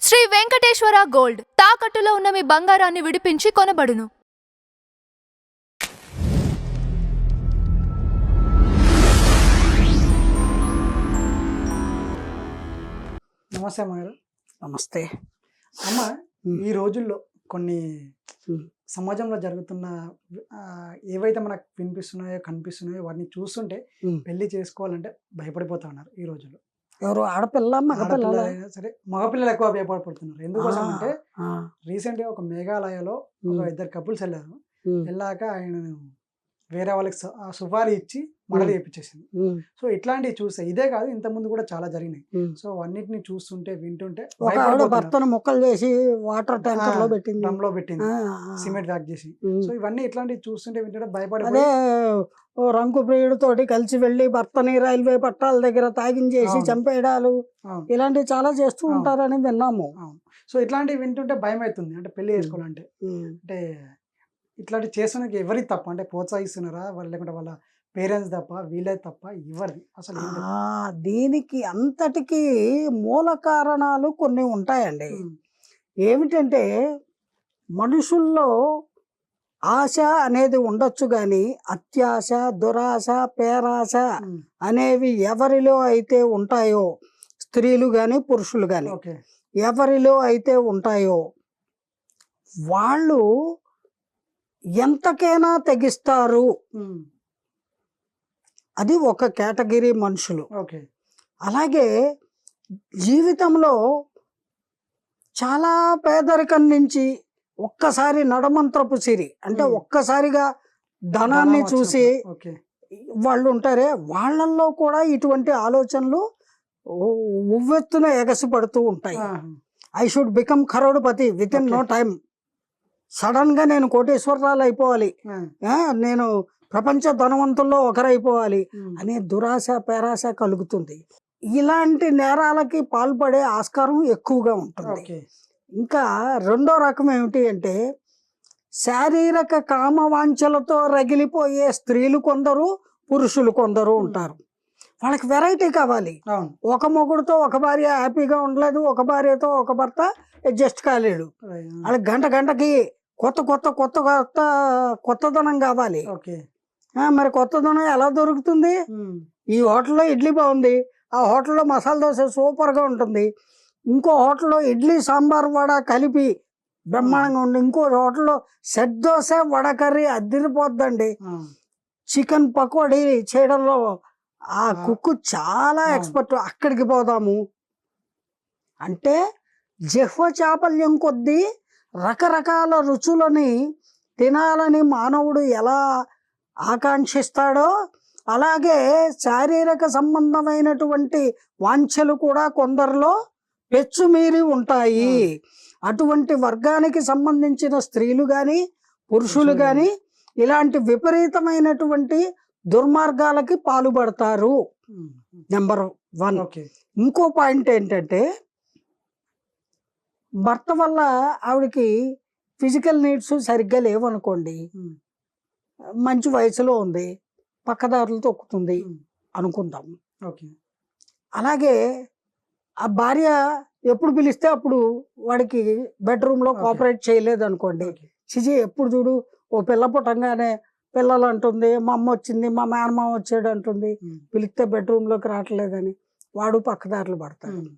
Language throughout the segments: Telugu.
శ్రీ వెంకటేశ్వర గోల్డ్ తాకట్టులో ఉన్న మీ బంగారాన్ని విడిపించి కొనబడును. నమస్తే అమ్మగారు. నమస్తే అమ్మ, ఈ రోజుల్లో కొన్ని సమాజంలో జరుగుతున్న ఏవైతే మనకు వినిపిస్తున్నాయో కనిపిస్తున్నాయో వాటిని చూస్తుంటే పెళ్లి చేసుకోవాలంటే భయపడిపోతా ఉన్నారు ఈ రోజుల్లో. ఎవరు ఆడపిల్ల మగపిల్ల? ఆడపిల్లలైనా సరే మగపిల్లలు ఎక్కువ భయపడిపోతున్నారు. ఎందుకోసం అంటే రీసెంట్ గా ఒక మేఘాలయలో ఒక ఇద్దరు కపుల్స్ వెళ్ళారు. వెళ్ళాక ఆయన వేరే వాళ్ళకి సుపారీ ఇచ్చి మడలు చేపించేసింది. సో ఇట్లాంటివి చూస్తే ఇదే కాదు, ఇంత ముందు కూడా చాలా జరిగినాయి. సో అన్నిటిని చూస్తుంటే వింటుంటే భర్తను ముక్కలు చేసి వాటర్ ట్యాంకర్ లో పెట్టింది, డ్రమ్ లో పెట్టింది, సిమెంట్ ప్యాక్ చేసి. సో ఇవన్నీ ఇట్లాంటివి చూస్తుంటే వింటుంటే భయపడి అదే రంకు ప్రియుడితోటి కలిసి వెళ్ళి భర్తని రైల్వే పట్టాల దగ్గర తాగించేసి చంపేయడాలు ఇలాంటివి చాలా చేస్తూ ఉంటారని విన్నాము. సో ఇట్లాంటివి వింటుంటే భయం అవుతుంది. అంటే పెళ్లి చేసుకోవాలంటే అంటే ఇట్లాంటి చేస్తున్నకి ఎవరికి తప్ప, అంటే ప్రోత్సహిస్తున్నారా వాళ్ళు, లేకుంటే వాళ్ళ పేరెంట్స్ తప్ప, వీళ్ళే తప్ప, ఎవరిది అసలు? దీనికి అంతటికి మూల కారణాలు కొన్ని ఉంటాయండి. ఏమిటంటే మనుషుల్లో ఆశ అనేది ఉండొచ్చు కానీ అత్యాశ, దురాశ, పేరాశ అనేవి ఎవరిలో అయితే ఉంటాయో, స్త్రీలు కానీ పురుషులు కానీ ఎవరిలో అయితే ఉంటాయో వాళ్ళు ఎంతకైనా తెగిస్తారు. అది ఒక కేటగిరీ మనుషులు. అలాగే జీవితంలో చాలా పేదరికం నుంచి ఒక్కసారి నడమంత్రపు సిరి, అంటే ఒక్కసారిగా ధనాన్ని చూసి వాళ్ళు ఉంటారే, వాళ్ళల్లో కూడా ఇటువంటి ఆలోచనలు ఉవ్వెత్తున ఎగసిపడుతూ ఉంటాయి. I should become crorepati within no time. Sudden గా నేను కోటేశ్వరరాలు అయిపోవాలి, నేను ప్రపంచ ధనవంతుల్లో ఒకరైపోవాలి అనే దురాశ, పేరాశ కలుగుతుంది. ఇలాంటి నేరాలకి పాల్పడే ఆస్కారం ఎక్కువగా ఉంటుంది. ఇంకా రెండో రకం ఏమిటి అంటే శారీరక కామవాంఛలతో రగిలిపోయే స్త్రీలు కొందరు, పురుషులు కొందరు ఉంటారు. వాళ్ళకి వెరైటీ కావాలి. ఒక మొగుడుతో ఒక భార్య హ్యాపీగా ఉండలేదు, ఒక భార్యతో ఒక భర్త అడ్జస్ట్ కాలేడు. వాళ్ళకి గంటకి కొత్త కొత్త కొత్త కొత్త కొత్తదనం కావాలి. మరి కొత్తదనం ఎలా దొరుకుతుంది? ఈ హోటల్లో ఇడ్లీ బాగుంది, ఆ హోటల్లో మసాలా దోశ సూపర్గా ఉంటుంది, ఇంకో హోటల్లో ఇడ్లీ సాంబార్ వడ కలిపి బ్రహ్మాండంగా ఉంది, ఇంకో హోటల్లో సెట్ దోశ వడ కర్రీ అదిరిపోద్దండి, చికెన్ పకోడీ చేయడంలో ఆ కుక్కు చాలా ఎక్స్పర్ట్, అక్కడికి పోదాము. అంటే జిహ్వ చాపల్యం కొద్దీ రకరకాల రుచులని తినాలని మానవుడు ఎలా ఆకాంక్షిస్తాడో అలాగే శారీరక సంబంధమైనటువంటి వాంఛలు కూడా కొందరిలో పెచ్చుమీరి ఉంటాయి. అటువంటి వర్గానికి సంబంధించిన స్త్రీలు కానీ పురుషులు కానీ ఇలాంటి విపరీతమైనటువంటి దుర్మార్గాలకి పాల్పడతారు. నెంబర్ 1. ఇంకో పాయింట్ ఏంటంటే భర్త వల్ల ఆవిడకి ఫిజికల్ నీడ్స్ సరిగ్గా లేవనుకోండి, మంచి వయసులో ఉంది, పక్కదారులు తొక్కుతుంది అనుకుందాం. అలాగే ఆ భార్య ఎప్పుడు పిలిస్తే అప్పుడు వాడికి బెడ్రూమ్లో కోఆపరేట్ చేయలేదు అనుకోండి, చిచి ఎప్పుడు చూడు ఓ పిల్ల పుట్టంగానే పిల్లలు అంటుంది, మా అమ్మ వచ్చింది, మా మేనమామ వచ్చాడు అంటుంది, పిలిస్తే బెడ్రూమ్లోకి రావట్లేదని వాడు పక్కదారులు పడతాడు.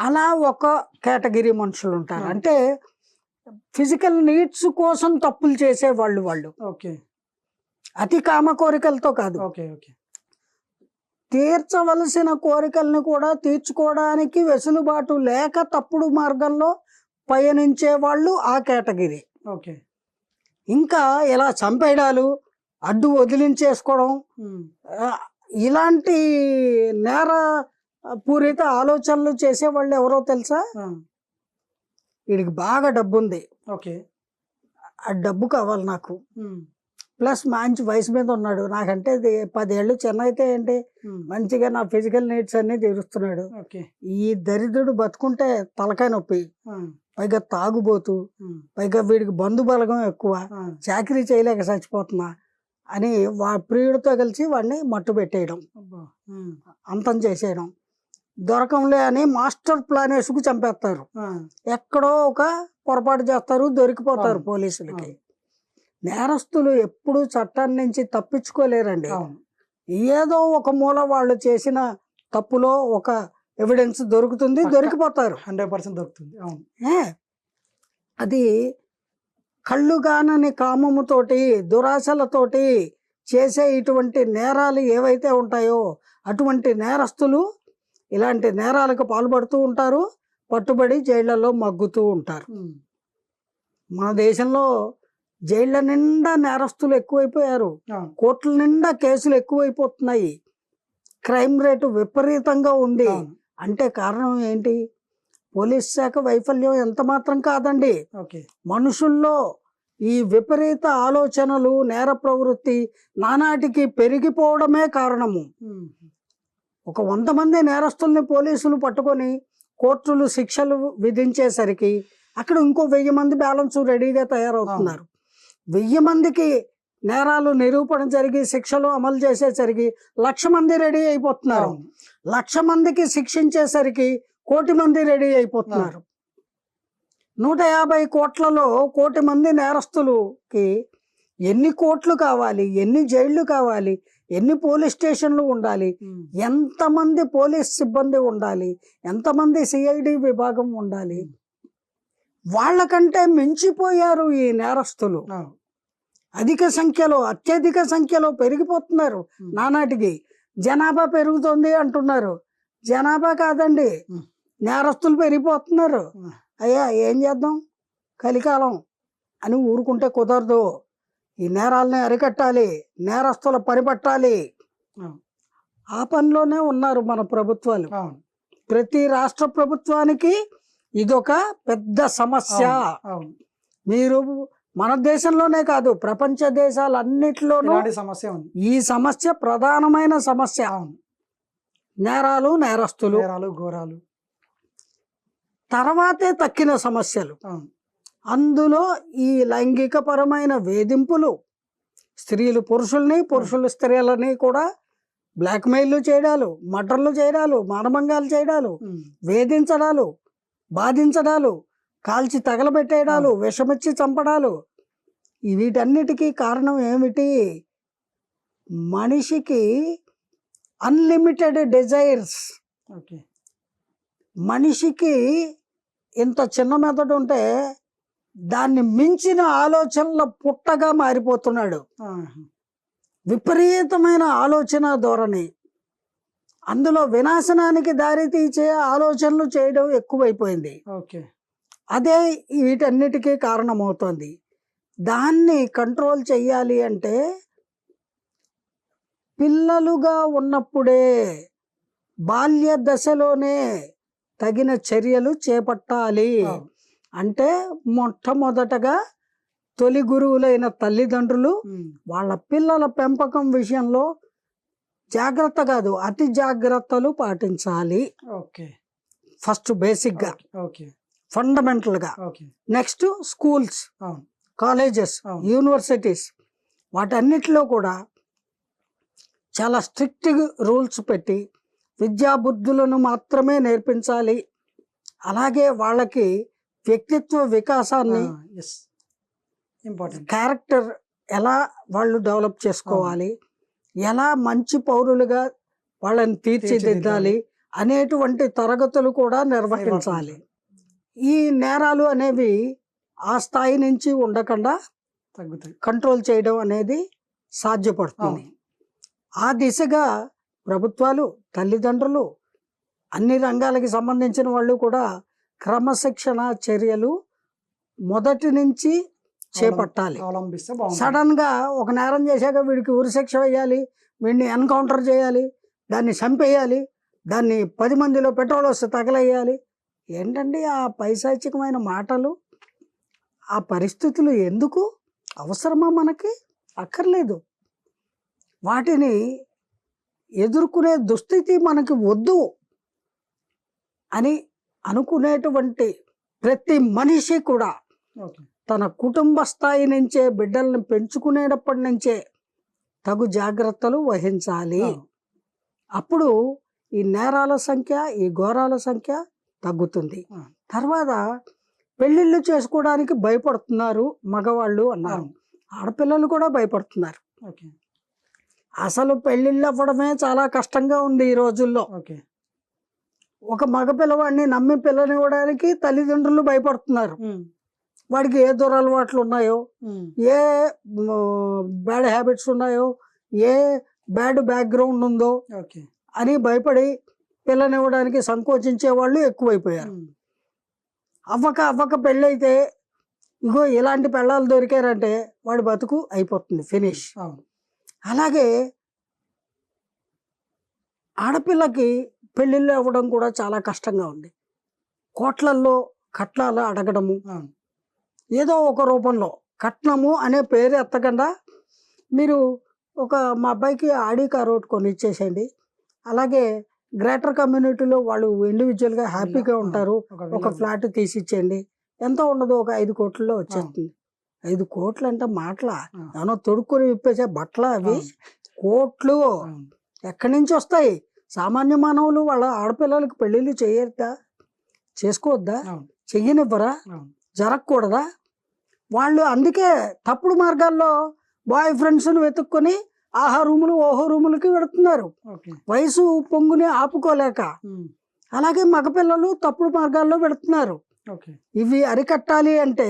అలా ఒక కేటగిరీ మనుషులు ఉంటారు. అంటే ఫిజికల్ నీడ్స్ కోసం తప్పులు చేసే వాళ్ళు అతి కామ కోరికలతో కాదు, తీర్చవలసిన కోరికల్ని కూడా తీర్చుకోవడానికి వెసులుబాటు లేక తప్పుడు మార్గంలో పయనించే వాళ్ళు ఆ కేటగిరీ. ఇంకా ఇలా చంపేయడాలు, అడ్డు వదిలించేసుకోవడం, ఇలాంటి నేర పూరిత ఆలోచనలు చేసేవాళ్ళు ఎవరో తెలుసా? వీడికి బాగా డబ్బు ఉంది, ఆ డబ్బు కావాలి నాకు, ప్లస్ మంచి వయసు మీద ఉన్నాడు, నాకంటే 10 ఏళ్ళు చిన్న అయితే ఏంటి, మంచిగా నా ఫిజికల్ నీడ్స్ అన్ని తీరుస్తున్నాడు, ఈ దరిద్రుడు బతుకుంటే తలకాయ నొప్పి, పైగా తాగుబోతు, పైగా వీడికి బంధు బలగం ఎక్కువ, చాకరీ చేయలేక చచ్చిపోతున్నా అని ప్రియుడితో కలిసి వాడిని మట్టు పెట్టేయడం, అంతం చేసేయడం. దొరకంలే అని మాస్టర్ ప్లాన్ వేసుకు చంపేస్తారు. ఆ, ఎక్కడో ఒక పొరపాటు చేస్తారు, దొరికిపోతారు అవును. పోలీసులకి. అవును. నేరస్తులు ఎప్పుడూ చట్టాన్ని నుంచి తప్పించుకోలేరండి. అవును. ఏదో ఒక మూల వాళ్ళు చేసిన తప్పులో ఒక ఎవిడెన్స్ దొరుకుతుంది, పక్కా. దొరికిపోతారు. 100% దొరుకుతుంది. అవును. ఏ అది కళ్ళుగానని కామముతోటి దురాశలతోటి చేసే ఇటువంటి నేరాలు ఏవైతే ఉంటాయో అటువంటి నేరస్తులు ఇలాంటి నేరాలకు పాల్పడుతూ ఉంటారు, పట్టుబడి జైళ్లలో మగ్గుతూ ఉంటారు. ఉమ్, మన దేశంలో జైళ్ళ నిండా నేరస్తులు ఎక్కువైపోయారు, అవును. కోర్టుల నిండా కేసులు ఎక్కువైపోతున్నాయి, క్రైమ్ రేటు విపరీతంగా ఉంది. అవును. అంటే కారణం ఏంటి? పోలీస్ శాఖ వైఫల్యం ఎంత మాత్రం కాదండి. ఓకే. మనుషుల్లో ఈ విపరీత ఆలోచనలు, నేర ప్రవృత్తి నానాటికి పెరిగిపోవడమే కారణము. ఉమ్, ఒక 100 మంది నేరస్తుల్ని పోలీసులు పట్టుకొని కోర్టులు శిక్షలు విధించేసరికి అక్కడ ఇంకో 1000 మంది బ్యాలెన్స్ రెడీగా తయారవుతున్నారు. 1000 మందికి నేరాలు నిరూపణ జరిగి శిక్షలు అమలు చేసేసరికి 1,00,000 మంది రెడీ అయిపోతున్నారు. అవును. 1,00,000 మందికి శిక్షించేసరికి 1,00,00,000 మంది రెడీ అయిపోతున్నారు. 150 కోట్లలో 1,00,00,000 మంది నేరస్తులకి ఎన్ని కోట్లు కావాలి, ఎన్ని జైళ్లు కావాలి, ఎన్ని పోలీస్ స్టేషన్లు ఉండాలి, ఉమ్, ఎంతమంది పోలీస్ సిబ్బంది ఉండాలి, ఎంతమంది సిఐడి విభాగం ఉండాలి. వాళ్ళకంటే మించిపోయారు ఈ నేరస్తులు. అవును. అత్యధిక సంఖ్యలో పెరిగిపోతున్నారు. ఉమ్, నానాటికి జనాభా పెరుగుతుంది అంటున్నారు. జనాభా కాదండి, ఉమ్, నేరస్తులు పెరిగిపోతున్నారు. ఉమ్, అయ్యా ఏం చేద్దాం, కలికాలం అని ఊరుకుంటే కుదరదు. ఈ నేరాలని అరికట్టాలి, నేరస్తుల పని పట్టాలి. అవును. ఆ పనిలోనే ఉన్నారు మన ప్రభుత్వాలు. అవును. ప్రతి రాష్ట్ర ప్రభుత్వానికి ఇదొక పెద్ద సమస్య. అవును. మీరు మన దేశంలోనే కాదు, ప్రపంచ దేశాలన్నిటిలోనూ ఇలాంటి సమస్య ఉంది. ఈ సమస్య ప్రధానమైన సమస్య. అవును. నేరాలు, నేరస్తులు నేరాలు, ఘోరాలు. తర్వాతే తక్కిన సమస్యలు. అవును. అందులో ఈ లైంగిక పరమైన వేధింపులు, స్త్రీలు పురుషుల్ని, పురుషులు స్త్రీలని కూడా బ్లాక్మెయిల్ చేయడాలు, మర్డర్లు చేయడాలు, మానభంగాలు చేయడాలు, ఉమ్, వేధించడాలు, బాధించడాలు, కాల్చి తగలబెట్టేయడాలు, విషమిచ్చి చంపడాలు, వీటన్నిటికీ కారణం ఏమిటి? మనిషికి అన్లిమిటెడ్ డిజైర్స్. ఓకే. మనిషికి ఇంత చిన్న మెదడు ఉంటే దాన్ని మించిన ఆలోచనల పుట్టగా మారిపోతున్నాడు. ఆహా. విపరీతమైన ఆలోచన ధోరణి, అందులో వినాశనానికి దారి తీసే ఆలోచనలు చేయడం ఎక్కువైపోయింది. ఓకే. అదే వీటన్నిటికీ కారణమవుతోంది. దాన్ని కంట్రోల్ చెయ్యాలి అంటే పిల్లలుగా ఉన్నప్పుడే, బాల్య దశలోనే తగిన చర్యలు చేపట్టాలి. అవును. అంటే మొట్టమొదటగా తొలి గురువులైన తల్లిదండ్రులు ఉమ్, వాళ్ళ పిల్లల పెంపకం విషయంలో జాగ్రత్త కాదు, అతి జాగ్రత్తలు పాటించాలి. ఓకే. ఫస్ట్ బేసిక్గా, ఓకే. ఫండమెంటల్గా. ఓకే. నెక్స్ట్ స్కూల్స్, అవును. కాలేజెస్, అవును. యూనివర్సిటీస్, వాటన్నిటిలో కూడా చాలా స్ట్రిక్ట్ రూల్స్ పెట్టి విద్యాబుద్ధులను మాత్రమే నేర్పించాలి. అలాగే వాళ్ళకి వ్యక్తిత్వ వికాసాన్ని, ఎస్, ఇంపార్టెంట్. క్యారెక్టర్ ఎలా వాళ్ళు డెవలప్ చేసుకోవాలి, ఎలా మంచి పౌరులుగా వాళ్ళని తీర్చిదిద్దాలి అనేటువంటి తరగతులు కూడా నిర్వహించాలి. ఈ నేరాలు అనేవి ఆ స్థాయి నుంచి ఉండకుండా తగ్గుతాయి, కంట్రోల్ చేయడం అనేది సాధ్యపడుతుంది. ఆ దిశగా ప్రభుత్వాలు, తల్లిదండ్రులు, అన్ని రంగాలకి సంబంధించిన వాళ్ళు కూడా క్రమశిక్షణ చర్యలు మొదటి నుంచి చేపట్టాలి. అవలంబిస్తే బాగుంటుంది. సడన్ గా ఒక నేరం చేశాక వీడికి ఉరిశిక్ష వేయాలి, వీడిని ఎన్కౌంటర్ చేయాలి, దాన్ని చంపేయాలి, దాన్ని 10 మందిలో పెట్రోల్ వస్తే తగలేయాలి. ఏంటండి ఆ పైశాచికమైన మాటలు? ఆ పరిస్థితులు ఎందుకు అవసరమా? మనకి అక్కర్లేదు. వాటిని ఎదుర్కొనే దుస్థితి మనకి వద్దు అని అనుకునేటువంటి ప్రతి మనిషి కూడా ఓకే. తన కుటుంబ స్థాయి నుంచే బిడ్డల్ని పెంచుకునేటప్పటి నుంచే తగు జాగ్రత్తలు వహించాలి. అప్పుడు ఈ నేరాల సంఖ్య, ఈ ఘోరాల సంఖ్య తగ్గుతుంది. ఆ. తర్వాత పెళ్ళిళ్ళు చేసుకోవడానికి భయపడుతున్నారు మగవాళ్ళు అన్నారు. ఆడపిల్లలు కూడా భయపడుతున్నారు. ఓకే అసలు పెళ్ళిళ్ళు అవ్వడమే చాలా కష్టంగా ఉంది ఈ రోజుల్లో. ఓకే ఒక మగ పిల్లవాడిని నమ్మి పిల్లనివ్వడానికి తల్లిదండ్రులు భయపడుతున్నారు. వాడికి ఏ దురలవాట్లు ఉన్నాయో, ఏ బ్యాడ్ హ్యాబిట్స్ ఉన్నాయో, ఏ బ్యాడ్ బ్యాక్గ్రౌండ్ ఉందో ఓకే అని భయపడి పిల్లనివ్వడానికి సంకోచించే వాళ్ళు ఎక్కువైపోయారు. అవ్వక పెళ్ళైతే ఇగో ఇలాంటి పెళ్ళాలు దొరికారంటే వాడి బతుకు అయిపోతుంది, ఫినిష్. అవును అలాగే ఆడపిల్లకి పెళ్ళిళ్ళు అవ్వడం కూడా చాలా కష్టంగా ఉంది. కోట్లల్లో కట్నాలు అడగడము, అవును ఏదో ఒక రూపంలో కట్నము అనే పేరు ఎత్తకుండా మీరు మా అబ్బాయికి ఆడి కారు ఒకటి కొని ఇచ్చేసేయండి, అలాగే గ్రేటర్ కమ్యూనిటీలో వాళ్ళు ఇండివిజువల్గా హ్యాపీగా ఉంటారు, ఒక ఫ్లాట్ తీసిచ్చేయండి, ఎంత ఉండదు ఒక 5 కోట్లలో వచ్చేస్తుంది. 5 కోట్లు అంటే మాటల ఏమన్నా తొడుక్కొని విప్పేసే బట్టల అవి? కోట్లు ఎక్కడి నుంచి వస్తాయి? సామాన్య మానవులు వాళ్ళ ఆడపిల్లలకి పెళ్ళిళ్ళు చేయొద్దా? చేసుకోవద్దా? చెయ్యనివ్వరా? జరగకూడదా? వాళ్ళు అందుకే తప్పుడు మార్గాల్లో బాయ్ ఫ్రెండ్స్ని వెతుక్కొని ఆహా రూములు ఓహో రూములకి వెళుతున్నారు, వయసు పొంగుని ఆపుకోలేక. అలాగే మగపిల్లలు తప్పుడు మార్గాల్లో వెళుతున్నారు. ఇవి అరికట్టాలి అంటే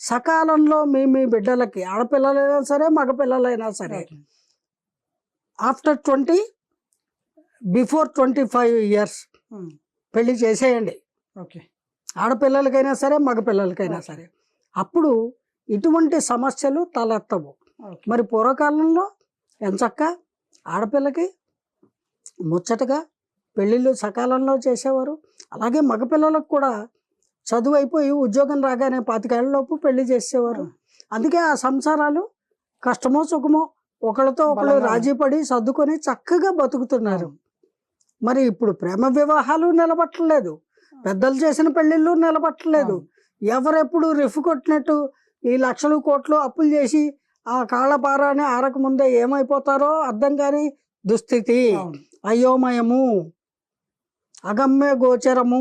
సకాలంలో మీ బిడ్డలకి, ఆడపిల్లలైనా సరే మగపిల్లలైనా సరే, ఆఫ్టర్ 20 బిఫోర్ 25 years పెళ్లి చేసేయండి, ఆడపిల్లలకైనా సరే మగపిల్లలకైనా సరే. అప్పుడు ఇటువంటి సమస్యలు తలెత్తవు. మరి పూర్వకాలంలో ఎంచక్క ఆడపిల్లకి ముచ్చటగా పెళ్ళిళ్ళు సకాలంలో చేసేవారు. అలాగే మగపిల్లలకు కూడా చదువు అయిపోయి ఉద్యోగం రాగానే 25 ఏళ్లలోపు పెళ్లి చేసేవారు. అందుకే ఆ సంసారాలు కష్టమో సుఖమో ఒకళ్ళతో ఒకళ్ళు రాజీ పడి సర్దుకొని చక్కగా బతుకుతున్నారు. మరి ఇప్పుడు ప్రేమ వివాహాలు నిలబట్టలేదు, పెద్దలు చేసిన పెళ్ళిళ్ళు నిలబట్టలేదు. ఎవరెప్పుడు రిఫ్ కొట్టినట్టు ఈ లక్షలు కోట్లు అప్పులు చేసి ఆ కాళ్ళపారాన్ని ఆరకముందే ఏమైపోతారో అర్థం కాని దుస్థితి, అయోమయము, అగమ్య గోచరము.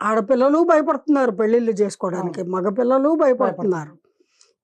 ఆడపిల్లలు భయపడుతున్నారు పెళ్ళిళ్ళు చేసుకోవడానికి, మగపిల్లలు భయపడుతున్నారు.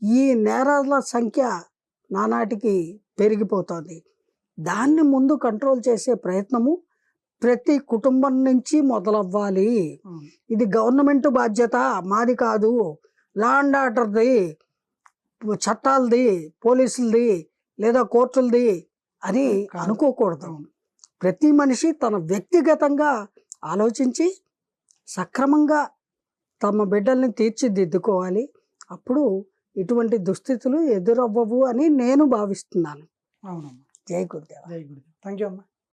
ఈ నేరాల సంఖ్య నానాటికి పెరిగిపోతుంది. దాన్ని ముందు కంట్రోల్ చేసే ప్రయత్నము ప్రతి కుటుంబం నుంచి మొదలవ్వాలి. ఇది గవర్నమెంట్ బాధ్యత, మాది కాదు. లా అండ్ ఆర్డర్ది, చట్టాలది, పోలీసులది లేదా కోర్టులది అని అనుకోకూడదు. ప్రతి మనిషి తన వ్యక్తిగతంగా ఆలోచించి సక్రమంగా తమ బిడ్డల్ని తీర్చిదిద్దుకోవాలి. అప్పుడు ఇటువంటి దుస్థితులు ఎదురవ్వవు అని నేను భావిస్తున్నాను. అవునమ్మా. జై గురుదేవ. జై గురుదేవ్. థ్యాంక్ యూ అమ్మా.